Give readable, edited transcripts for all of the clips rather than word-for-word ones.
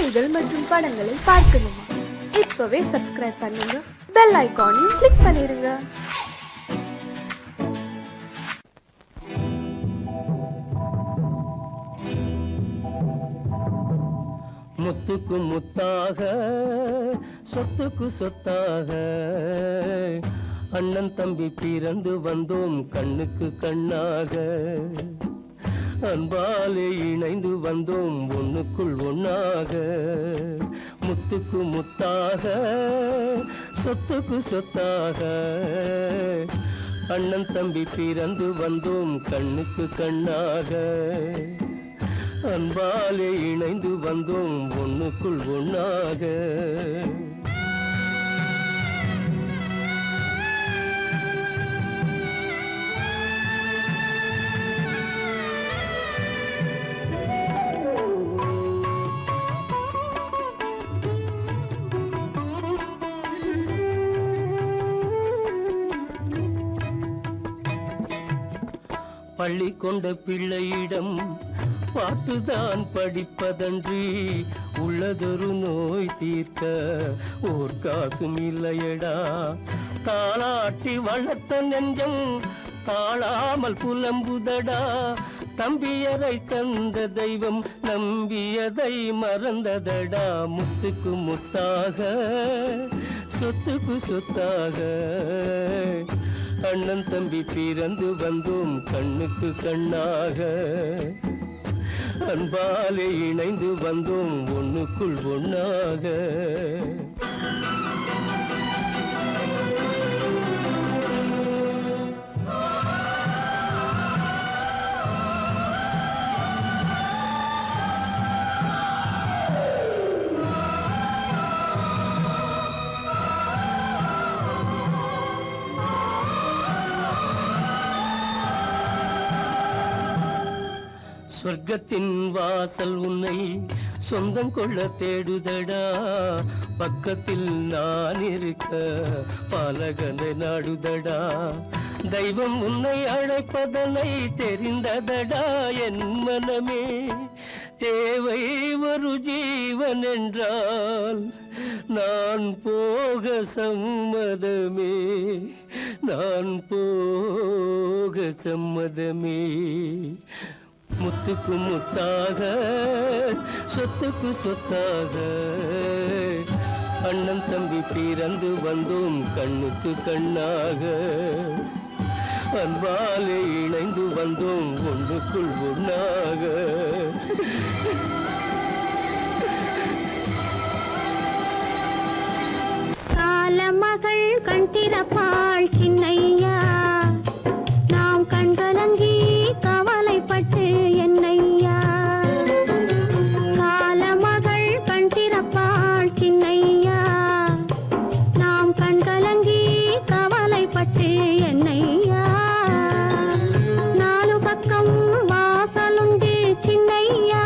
செய்திகள் மற்றும் படங்களை பார்க்கணுமா? இப்பவே சப்ஸ்கிரைப் பண்ணுங்க, பெல் ஐகானையும் கிளிக் பண்ணிருங்க. முத்துக்கு முத்தாக சொத்துக்கு சொத்தாக அண்ணன் தம்பி பிறந்து வந்தோம் கண்ணுக்கு கண்ணாக. அன்பாலே இணைந்து வந்தோம் ஒண்ணுக்குள் ஒண்ணாக. முத்துக்கு முத்தாக சொத்துக்கு சொத்தாக அண்ணன் தம்பி பிறந்து வந்தோம் கண்ணுக்கு கண்ணாக. அன்பாலே இணைந்து வந்தோம் ஒண்ணுக்குள் ஒண்ணாக. பள்ளி கொண்ட பிள்ளையிடம் பாட்டுதான் படிப்பதன்றி உள்ளதொரு நோய் தீர்க்க ஓர் காசும் இல்லையடா. தாளாட்டி வளர்த்த நெஞ்சம் தாழாமல் புலம்புதடா. தம்பியரை தந்த தெய்வம் நம்பியதை மறந்ததடா. முத்துக்கு முத்தாக சொத்துக்கு சொத்தாக அண்ணன் தம்பி பிறந்து வந்தோம் கண்ணுக்கு கண்ணாக. அன்பாலே இணைந்து வந்தோம் ஒண்ணுக்குள் ஒண்ணாக. சொர்க்கத்தின் வாசல் உன்னை சொந்தம் கொள்ள தேடுதடா. பக்கத்தில் நான் இருக்க பாலகனை நாடுதடா. தெய்வம் உன்னை அழைப்பதனை தெரிந்ததடா என் மனமே. தேவை ஒரு ஜீவன் என்றால் நான் போக சம்மதமே. நான் போக சம்மதமே. முத்துக்கு முத்தாக சொத்துக்கு சொத்தாக அண்ணன் தம்பி பிறந்து வந்தோம் கண்ணுக்கு கண்ணாக. அன்பாலே இணைந்து வந்தோம் ஒன்றுக்குள் ஒண்ணாக. காலமகள் கண் திறப்பாள் சின்னையா, நாம் கண்கலங்கி கவலைப்பட்டு என்னையா. காலமகள் கண் திறப்பாள் சின்னையா, நாம் கண்கலங்கி கவலைப்பட்டு என்னையா. நாலு பக்கம் வாசலுண்டு சின்னையா,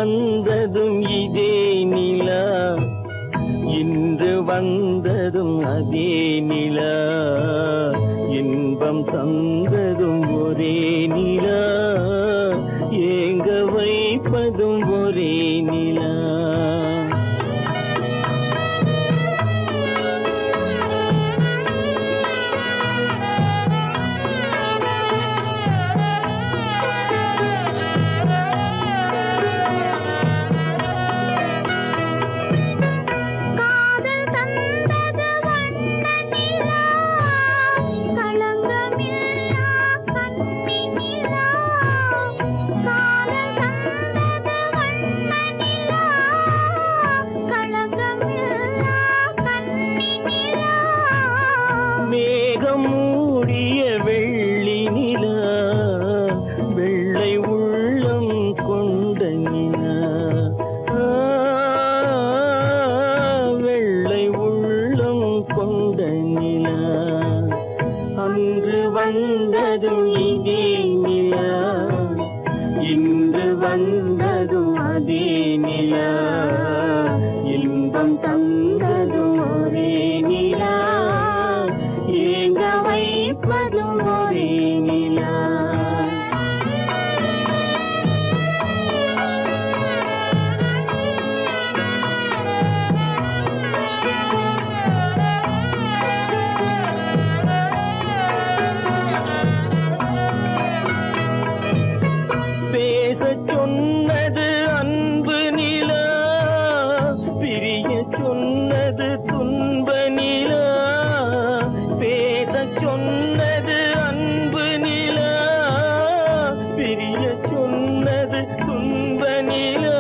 வந்ததும் இதே நிலா, இன்று வந்ததும் அதே நிலா, இன்பம் தந்ததும் ஒரே நிலா, ஏங்க வைப்பதும் ஒரே நிலா. காதல் தந்தது வண்ண நிலா, களங்கமில்லா கன்னி நிலா. காதல் தந்தது வண்ண நிலா, களங்கமில்லா கன்னி நிலா. மேகம் மூடிய வெள்ளி நிலா, வெள்ளை உள்ளம் கொண்ட நிலா, வெள்ளை உள்ளம் கொண்ட நிலா. அன்று வந்ததும் இதே நிலா, இன்று வந்ததும் அதே நிலா, இன்பம் தந்ததும் ஒரே நிலா, ஏங்க வைப்பதும் ஒரே நிலா. பேசச் சொன்னது அன்பு நிலா, பிரிய சொன்னது துன்ப நிலா. பேசச் சொன்னது அன்பு நிலா, பிரிய சொன்னது துன்ப நிலா.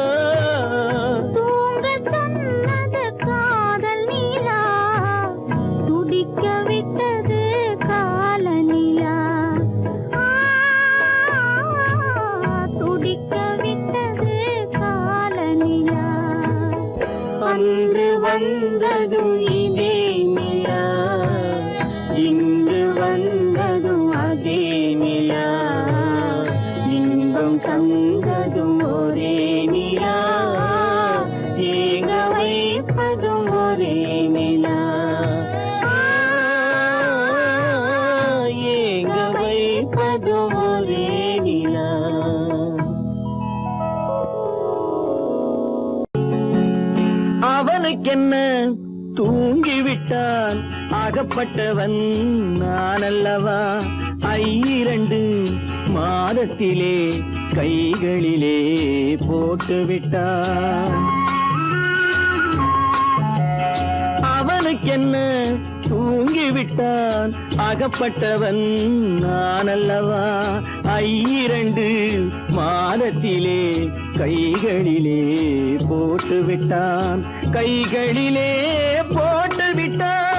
தூங்கச் சொன்னது காதல் நிலா, துடிக்க விட்டது கால நிலா. துடிக்க விட்டது கால நிலா. அன்று வந்ததும் இதே நிலா, இன்று வந்ததும் அதே நிலா, இன்பம் தந்ததும் ஒரே நிலா, ஏங்க வைப்பதும் ஒரே நிலா, ஏங்க வைப்பதும் ஒரே நிலா. அவனுக்கென்ன தூங்கிவிட்டான், அகப்பட்டவன் நான் அல்லவா. 2 மாதத்திலே கைகளிலே போட்டுவிட்டான். அவனுக்கென்ன தூங்கிவிட்டான், அகப்பட்டவன் நான் அல்லவா. 2 மாதத்திலே கைகளிலே போட்டுவிட்டான், கைகளிலே போட்டுவிட்டான்.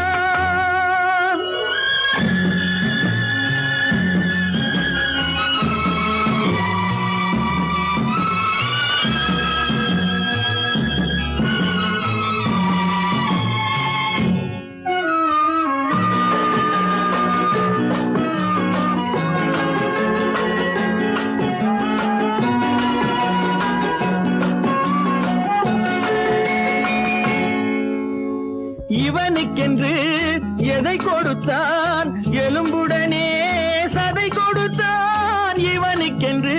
இவனுக்கென்று எதை கொடுத்தான், எலும்புடனே சதை கொடுத்தான். இவனுக்கென்று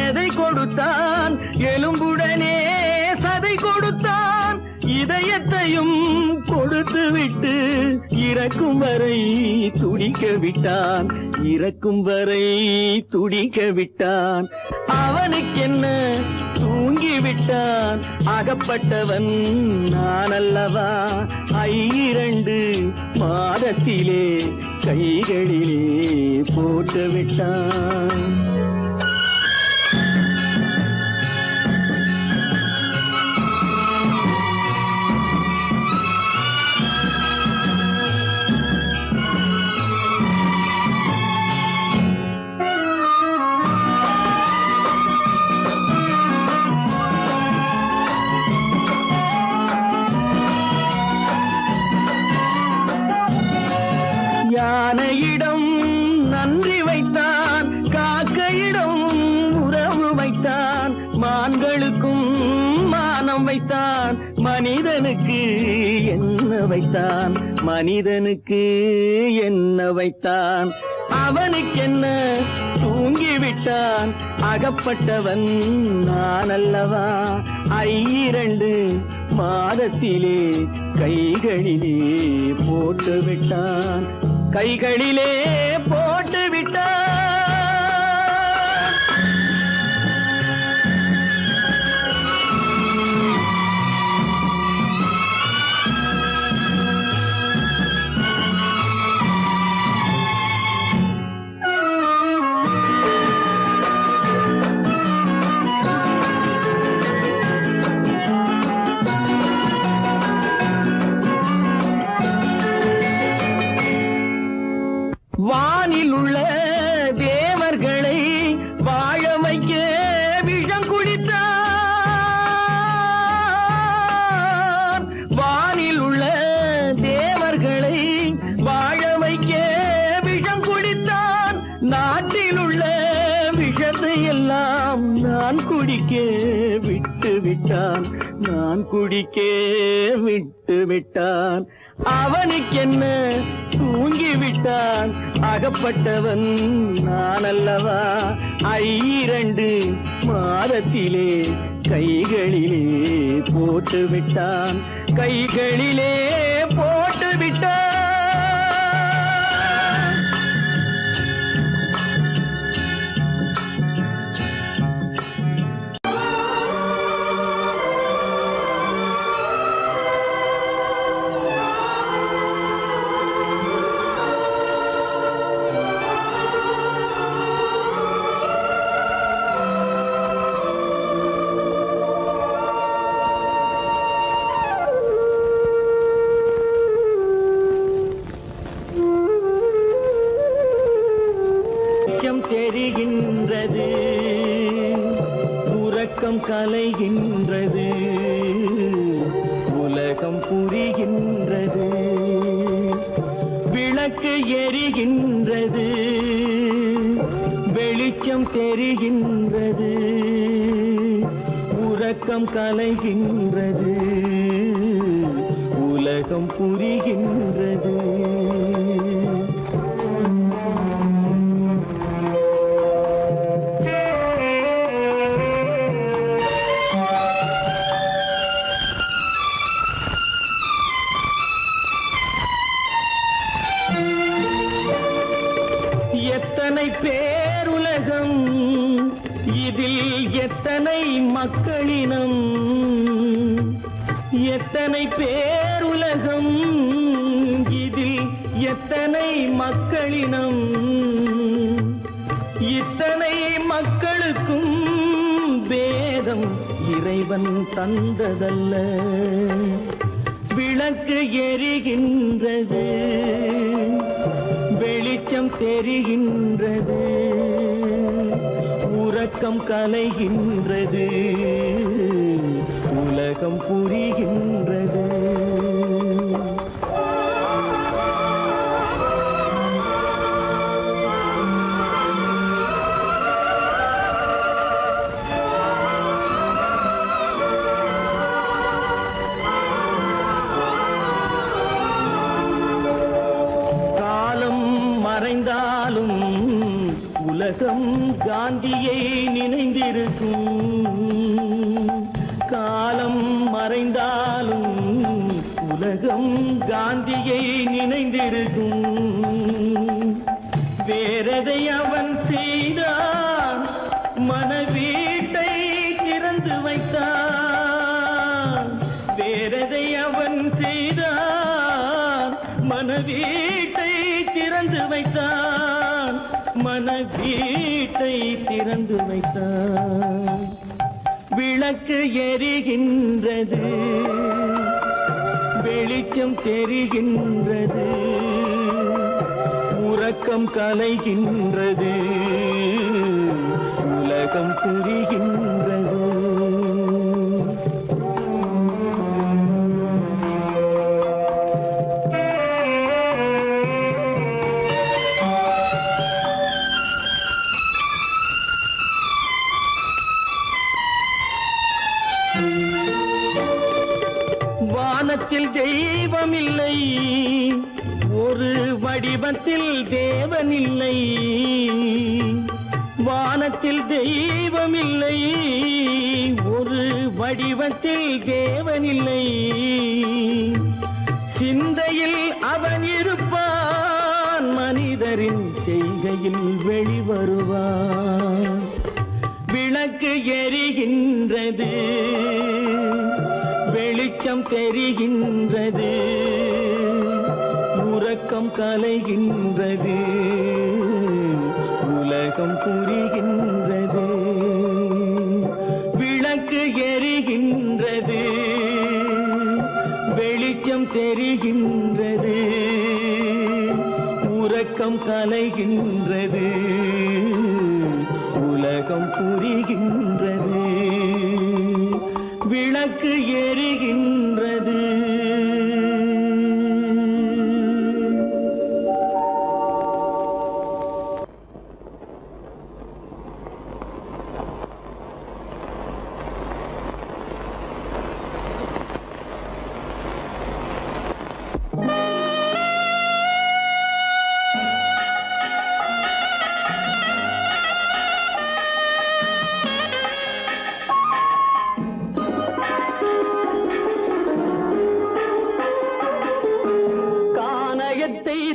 எதை கொடுத்தான், எலும்புடனே சதை கொடுத்தான். இதயத்தையும் கொடுத்து விட்டு இறக்கும் வரை துடிக்க விட்டான், இறக்கும் வரை துடிக்க விட்டான். அவனுக்கென்ன தூங்கிவிட்டான், அகப்பட்டவன் நான் அல்லவா. 2 மாதத்திலே கைகளிலே போட்டுவிட்டான். யானையிடம் நன்றி வைத்தான், காக்கையிடம் வானம் வைத்தான் மனிதனுக்கு என்ன வைத்தான், மனிதனுக்கு என்ன வைத்தான். அவனுக்கென்ன தூங்கிவிட்டான், அகப்பட்டவன் நான் அல்லவா. 2 மாதத்திலே கைகளிலே போட்டு விட்டான், கைகளிலே போட்டு விட்டான். வானில் உள்ள தேவர்களை வாழ வைக்க விஷம் குடித்தான். வானில் உள்ள தேவர்களை வாழ வைக்க விஷம் குடித்தான். நாட்டில் உள்ள விஷத்தை எல்லாம் நான் குடிக்க விட்டு விட்டான், நான் குடிக்க விட்டு விட்டான். அவனுக்கென்ன தூங்கிவிட்டான், அகப்பட்டவன் நான் அல்லவா. 2 மாதத்திலே கைகளிலே போட்டு விட்டான், கைகளிலே போட்டு விட்டான். தெரிகின்றது, உறக்கம் கலைகின்றது, உலகம் புரிகின்றது. விளக்கு எரிகின்றது, வெளிச்சம் தெரிகின்றது, உறக்கம் கலைகின்றது, உலகம் புரிகின்றது. எத்தனை பேருலகம், இதில் எத்தனை மக்களினம். எத்தனை பேருலகம், இதில் எத்தனை மக்களினம். இத்தனை மக்களுக்கும் வேதம் இறைவன் தந்ததல்ல. விளக்கு எரிகின்றது, வெளிச்சம் தெரிகின்றது, உறக்கம் கலைகின்றது, உலகம் புரிகின்றது. மறைந்தாலும் உலகம் காந்தியை நினைந்திருக்கும். காலம் மறைந்தாலும் உலகம் காந்தியை நினைந்திருக்கும். வேறதை அவன் செய்தான், மனவீட்டை திறந்து வைத்தான். வேறதை அவன் செய்தான், மனவீட்டை திறந்து வைத்தான், மனவீட்டை திறந்து வைத்தான். விளக்கு எரிகின்றது, வெளிச்சம் தெரிகின்றது, உறக்கம் கலைகின்றது, உலகம் புரிகின்றது. வானத்தில் தெய்வம் இல்லை, ஒரு வடிவத்தில் தேவன் இல்லை. வானத்தில் தெய்வம் இல்லை, ஒரு வடிவத்தில் தேவன் இல்லை. சிந்தையில் அவன் இருப்பான், மனிதரின் செய்கையில் வெளிவருவான். விளக்கு எரிகின்றது, வெளிச்சம் தெரிகின்றது, உறக்கம் கலைகின்றது, உலகம் புரிகின்றது. விளக்கு எரிகின்றது, வெளிச்சம் தெரிகின்றது, உறக்கம் கலைகின்றது, உலகம் புரிகின்றது. விளக்கு எரிகின்றது.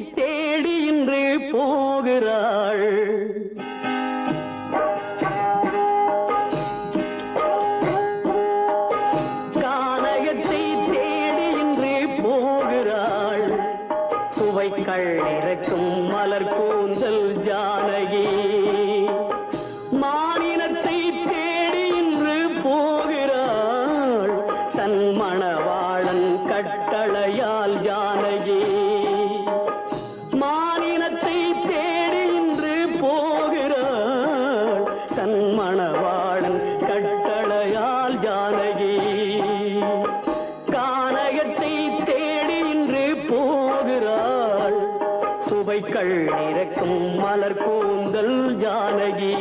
தேடி இன்று போகிறாள், கானகத்தை தேடி இன்று போகிறாள். சுவைக்கள் இறக்கும் மலர் கூந்தல் ஜானகி, மானினத்தை தேடி இன்று போகிறாள். தன் மணவாளன் கட்டளையால் ஜானகி, மானினத்தை தேடி இன்று போகிறாள். தன் மணவாளன் கட்டளையால் ஜானகி, கானகத்தை தேடி இன்று போகிறாள். சுவைக்கள் இறக்கும் மலர் கூந்தல் ஜானகி.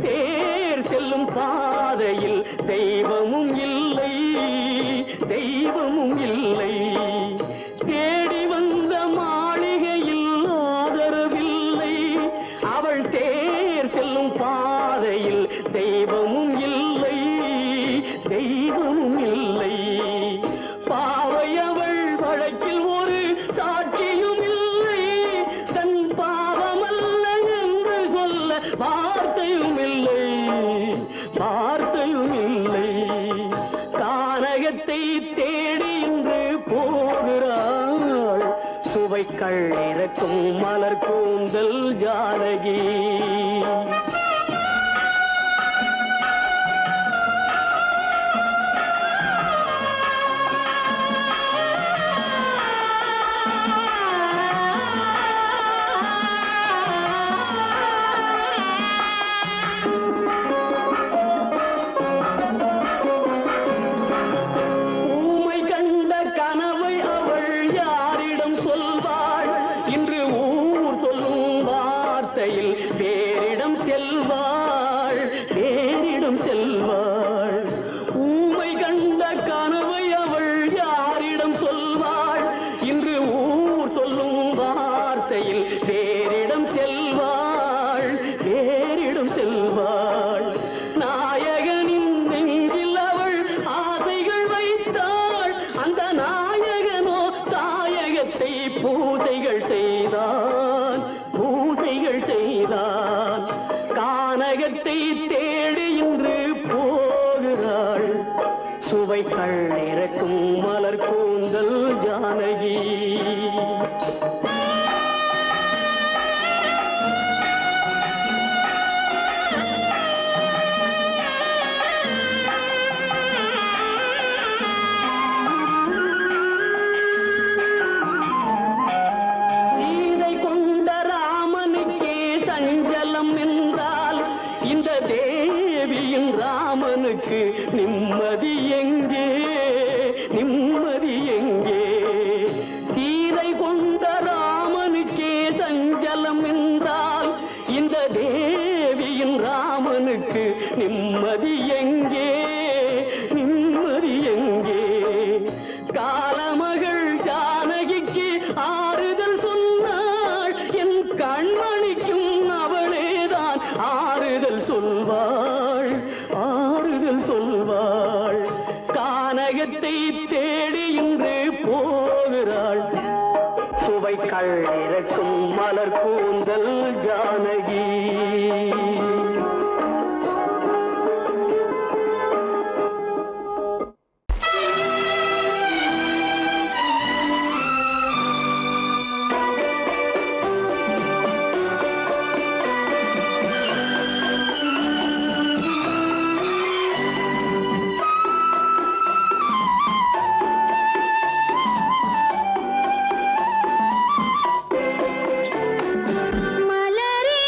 தேர் செல்லும் பாதையில் தெய்வமும் இல்லை, தெய்வமும் இல்லை. தேடி வந்த மாளிகையில் ஆதரவில்லை, அவள் தேர் செல்லும் பாதையில் தெய்வமும் இல்லை, தெய்வமும் இல்லை. பாவை அவள் வழக்கில் ஒரு சாட்சியும் இல்லை, தன் பாவமல்ல என்று சொல்ல வார்த்தையும் இல்லை, வார்த்தையும் இல்லை. கானகத்தை தேடி இன்று போகிறாள். சுவைக்கள் இறக்கும் மலர் கூந்தல் ஜானகி. பேரிடம் செல்வாள், பேரிடம் செல்வாள். ஊமை கண்ட கனவை அவள் யாரிடம் சொல்வாள்? இன்று ஊர் சொல்லும் வார்த்தையில் பேரிடம் செல்வாள், பேரிடம் செல்வாள். நாயகனின் நெஞ்சில் அவள் ஆசைகள் வைத்தாள், அந்த நாயகனோ தாயகத்தை பூஜைகள் செய்தான், பூஜைகள் செய்தான். கானகத்தை தேடி இன்று போகிறாள். சுவைக்கள் இறக்கும் மலர் கூந்தல் ஜானகி. இந்த தேவியின் ராமனுக்கு நிம்மதி எங்கே, நிம்மதி எங்கே? காலமகள் ஜானகிக்கு ஆறுதல் சொன்னாள், என் கண்மணிக்கும் அவளேதான் ஆறுதல் சொல்வாள், ஆறுதல் சொல்வாள். கானகத்தை தேடி இன்று போகிறாள், சுவைக்கள் இறக்கும் மலர் கூந்தல் ஜானகி. மலரே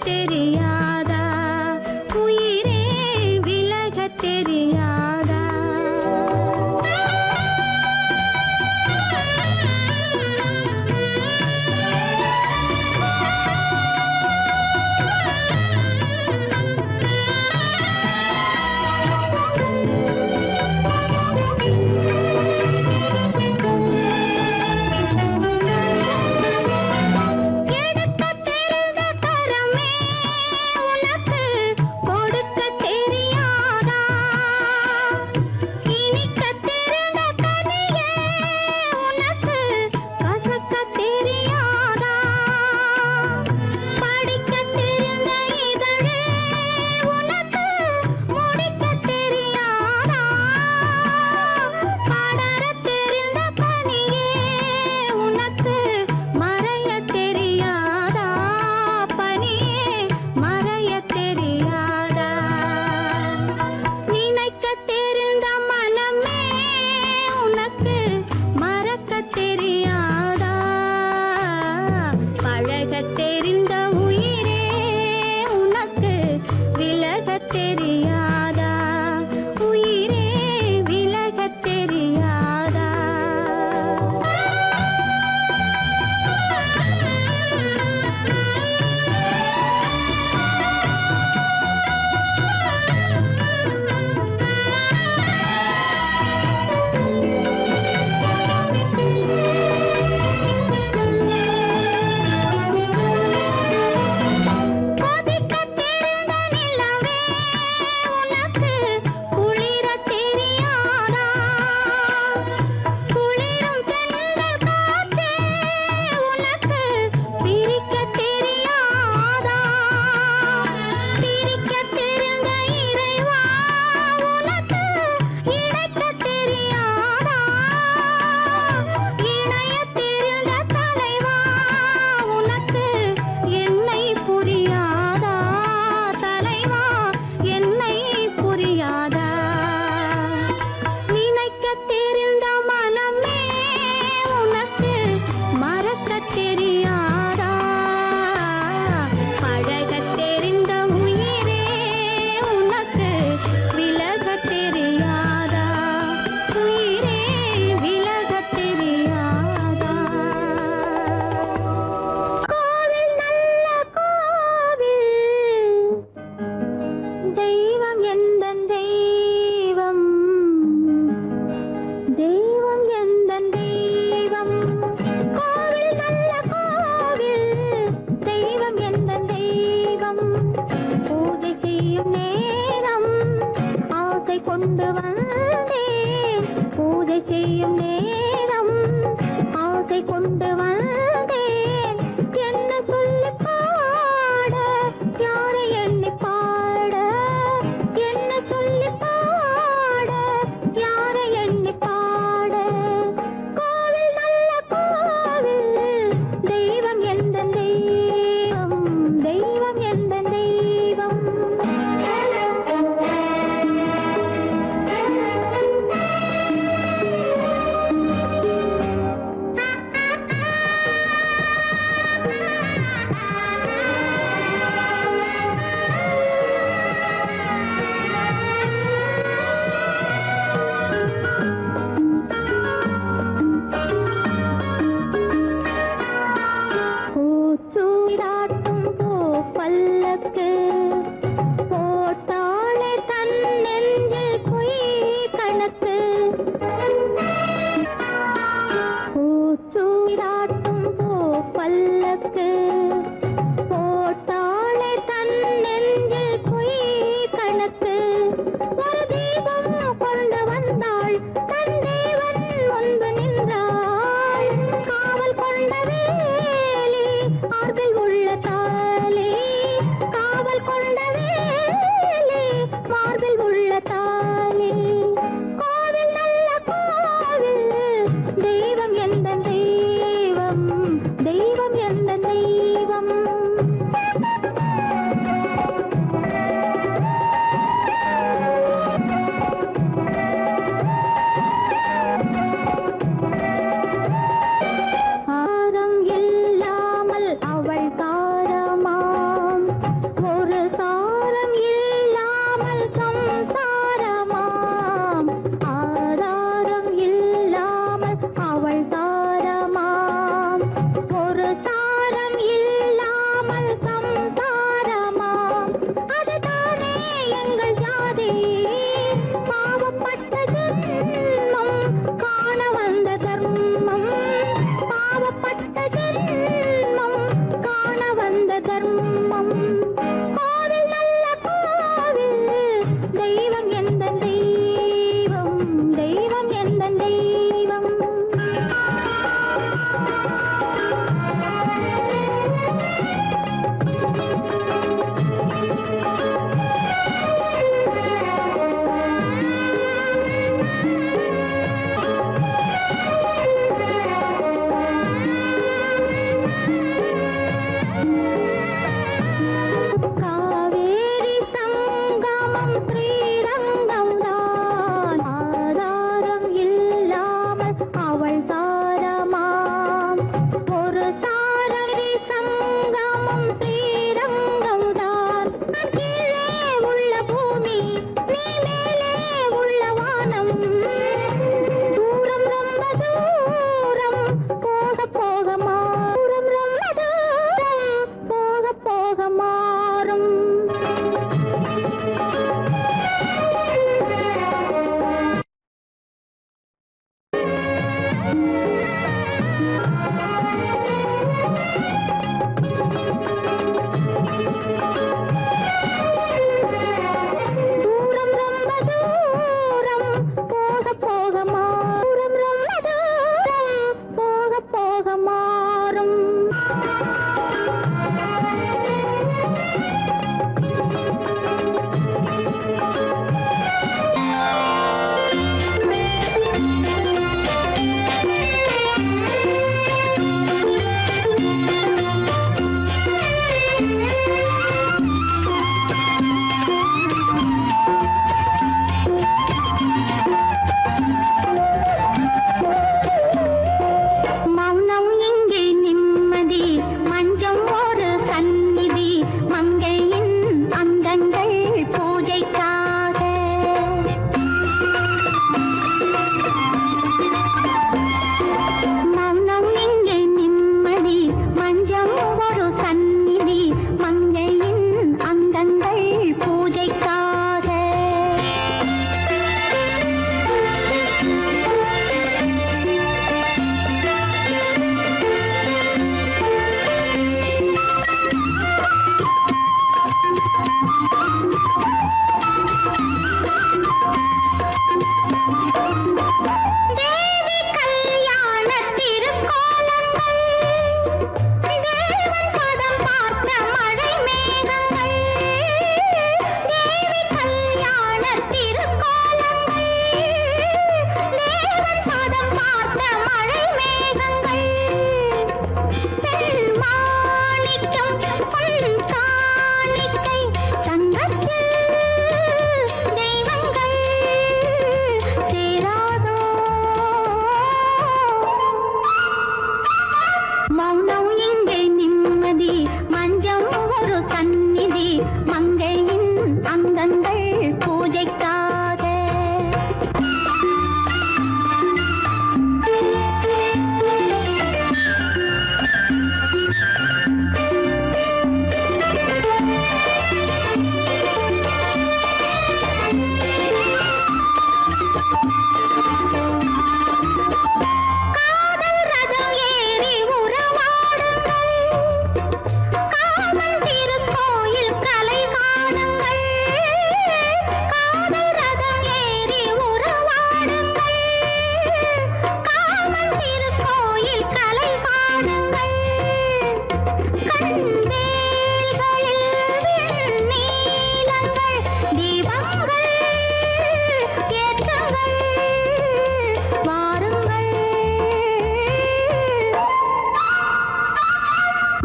தெரியாதா உயிரே விலக தெரியாதா தெய்வம்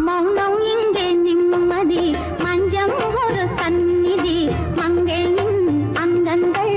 மௌனம் இங்கே நிம்மதி மஞ்சம் ஒரு சந்நிதி மங்கையின் அங்கங்கள்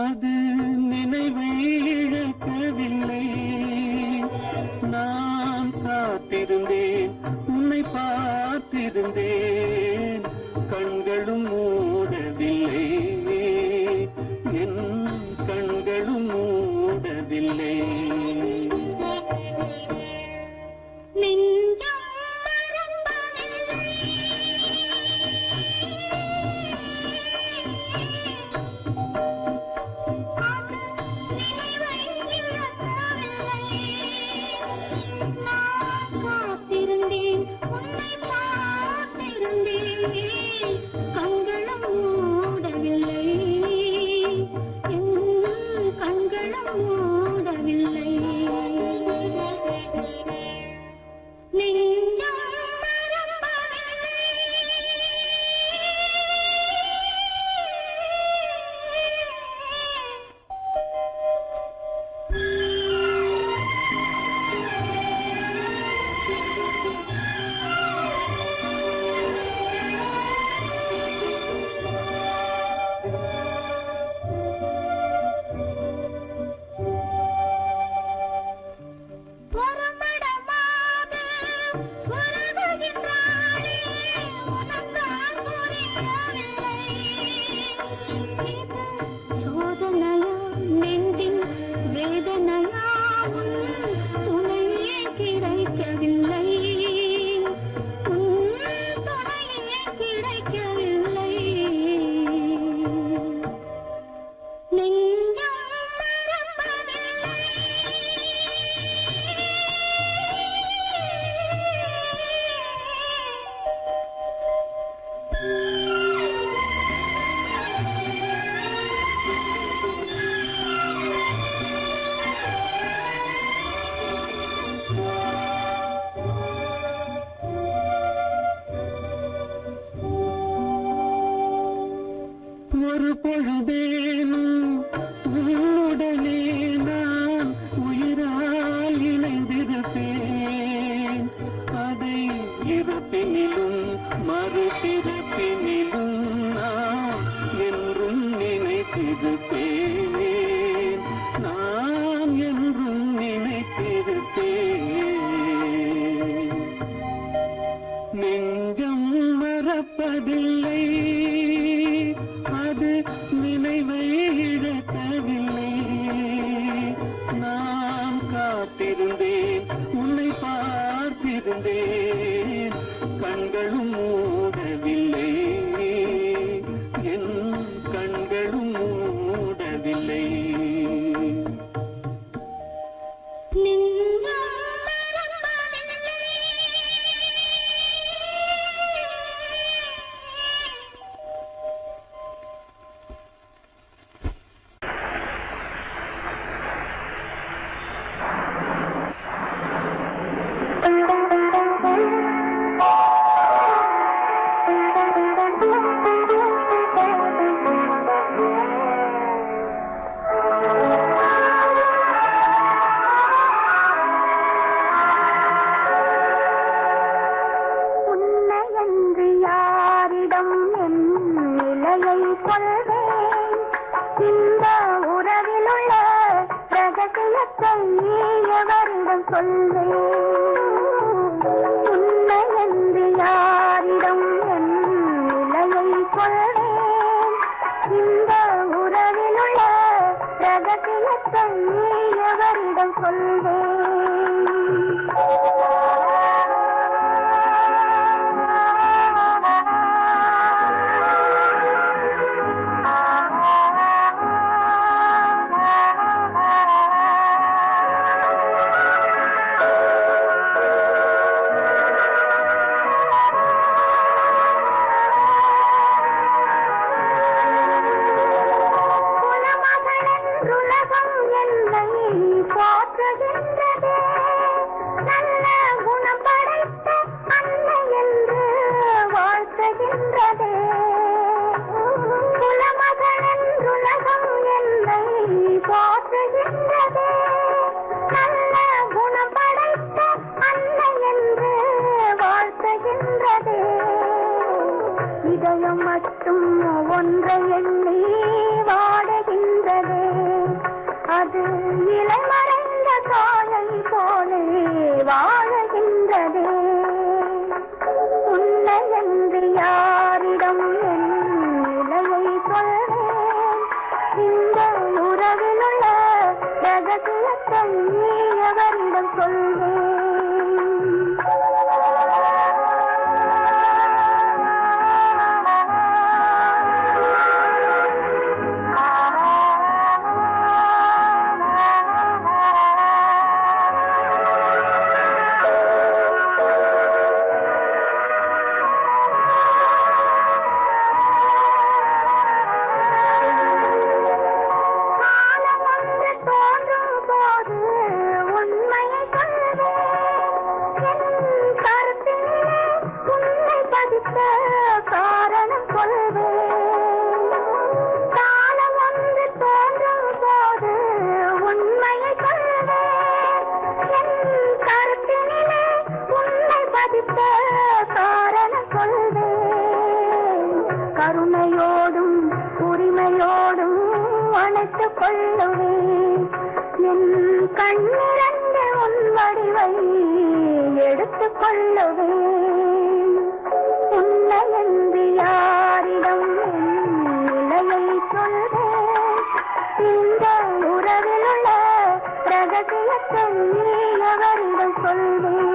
அது நினைவை இழக்கவில்லை. நான் காத்திருந்தேன், உன்னை பார்த்திருந்தேன், கண்களும் மூடவில்லை, என் கண்களும் மூடவில்லை. ஒரு பொழுதேனும் உன்னுடனே நான் உயிரால் இணைந்திருப்பேன். அதை இருப்பினிலும் மறுபிறப்பினிலும் நான் என்றும் நினைத்திருப்பேன். நான் என்றும் நினைத்திருப்பேன். நெஞ்சம் மறப்பதில்லை, அது நினைவை இழக்கவில்லை. நான் காத்திருந்தேன், உன்னை பார்த்திருந்தேன், கண்களும் மூடவில்லை, என் கண்களும் மூடவில்லை. உன்னையன்று யாரிடம் என் நிலையை சொல்வேன்? இந்த உறவிலுள்ள ரகசியத்தை எவரிடம் சொல்வேன்? உன்னையன்று யாரிடம் என் நிலையை சொல்வேன்? இந்த உறவிலுள்ள ரகசியத்தை எவரிடம் சொல்வேன்? உலகம் என்னை போற்றுகின்றதே, நல்ல குணம் படைத்த அன்னை என்று வாழ்த்துகின்றதே. குலமகள் என்றுலகம் என்னை போற்றுகின்றதே, நல்ல குணம் படைத்த அன்னை என்று வாழ்த்துகின்றதே. இதயம் மட்டும் ஒன்றை எண்ணி வாடுகின்றதே, அது இலை மறைந்த காலை போலே வாழுகின்றதே. உன்னை என்று யாரிடம் என் நிலையை சொல்வேன்? இந்த உறவிலுள்ள ரகசியத்தை எவரிடம் சொல்வேன்? காரணம் சொல்வேன். காலம் வந்து தோன்றும் போது உண்மையை சொல்வேன். என் கருத்தினிலே உன்னை பதித்த காரணம் சொல்வேன். கருணையோடும் உரிமையோடும் அணைத்துக் கொள்ளுவேன். என் கண்ணிரண்டு உன் வடிவை எடுத்துக் கொள்ளுவேன். உன்னை என்று யாரிடம் நிலையை சொல்வேன்? இந்த உறவிலுள்ள ரகசியத்தை எவரிடம் சொல்வேன்?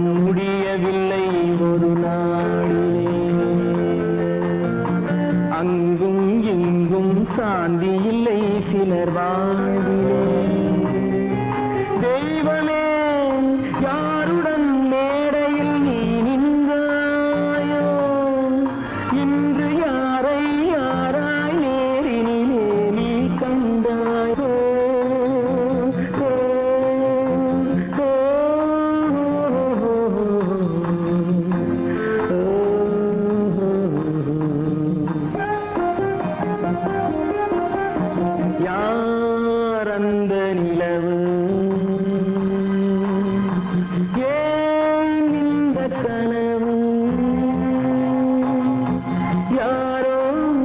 முடியவில்லை ஒரு நாளிலே. அங்கும் இங்கும் சாந்தி இல்லை சிலர் வாழ்விலே. தெய்வமே யாருடன் மேடையில் நீ நின்றாயோ, இன்று யாரை யாராய் நேரினிலே நீ கண்டாயோ. யார் அந்த நிலவு, ஏன் இந்த கனவு, யாரோ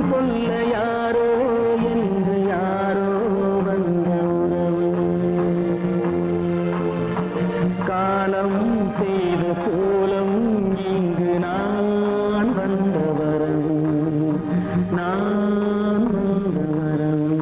சொல்ல யாரோ என்று யாரோ வந்த உறவு. காலம் செய்த கோலம் இங்கு நான் வந்த வரவு, நான் வந்த வரவு.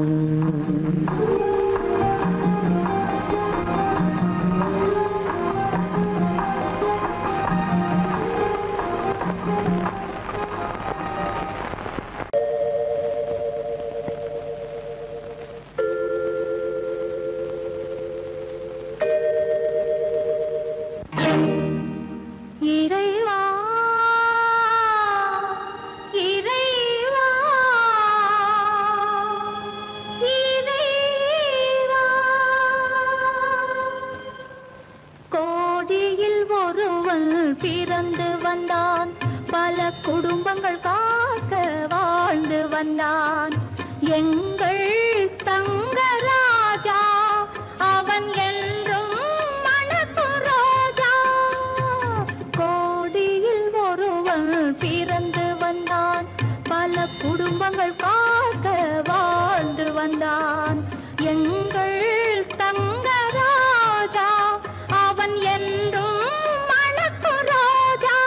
இறைவா இறைவா இறைவா, கோடியில் ஒருவன் பிறந்து வந்தான், பல குடும்பங்கள் காக்க வாழ்ந்து வந்தான். எங்கள் தங்கராஜா அவன் என்றும் மணக்கு ரோஜா. கோடியில் ஒருவன் பிறந்து வந்தான், பல குடும்பங்கள் காக்க வாழ்ந்து வந்தான். எங்கள் தங்கராஜா அவன் என்றும் மணக்கு ரோஜா.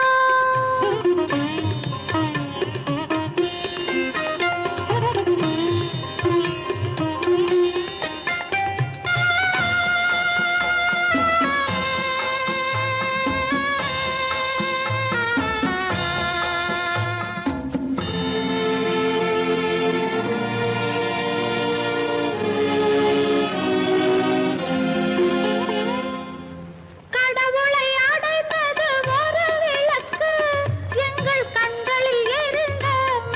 கடவுளை அடைந்தது ஒரு விளக்கு, எங்கள் கண்களில் எரிந்த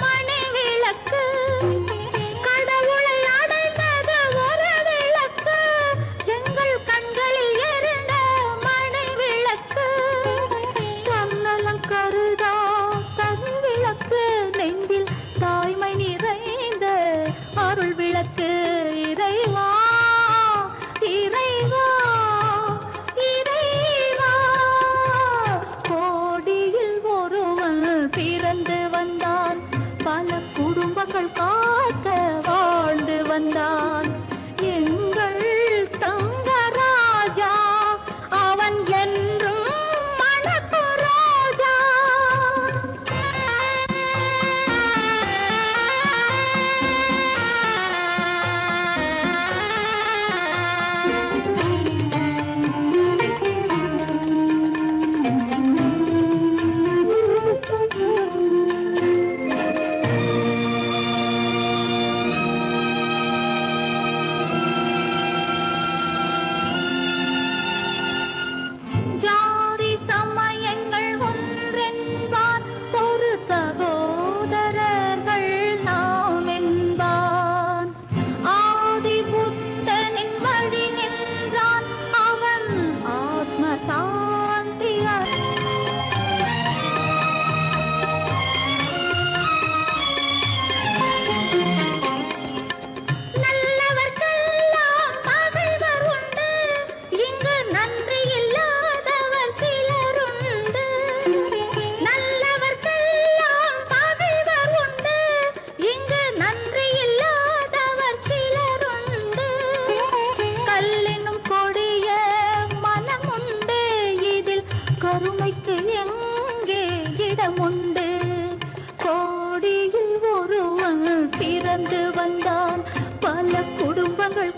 மணி விளக்கு. கடவுளை அடைந்தது ஒரு விளக்கு, எங்கள் கண்களில் எரிந்த மணி விளக்கு. தன்னலம் கருதா தன் விளக்கு, நெஞ்சில் தாய்மை நிறைந்த அருள் விளக்கு. இறைவா இறைவா இறைவா, கோடியில் ஒருவன் பிறந்து வந்தான், பல குடும்பங்கள் காக்க வாழ்ந்து வந்தான். எங்கள் தங்கராஜா அவன் என்றும் மணக்கு ரோஜா. ஜாதி சமயங்கள் ஒன்றென்பான், ஒரு சகோதரர்கள் நாம் என்பான். ஆதி புத்தனின் வழி நின்றான், அவன் ஆத்ம சாந்தி நல்லவர்க்கெல்லாம் பகைவர் உண்டு, இங்கு நன்றி இல்லாதவர் சிலருண்டு. நல்லவர்க்கெல்லாம் பகைவர் உண்டு, இங்கு நன்றி இல்லாதவர் சிலருண்டு. கல்லினும் கொடிய மனமுண்டு, இதில் கருமைக்கு எங்கே இடமுண்டு. கோடியில் ஒருவன் பிறந்து வந்தான், பல குடும்பங்கள்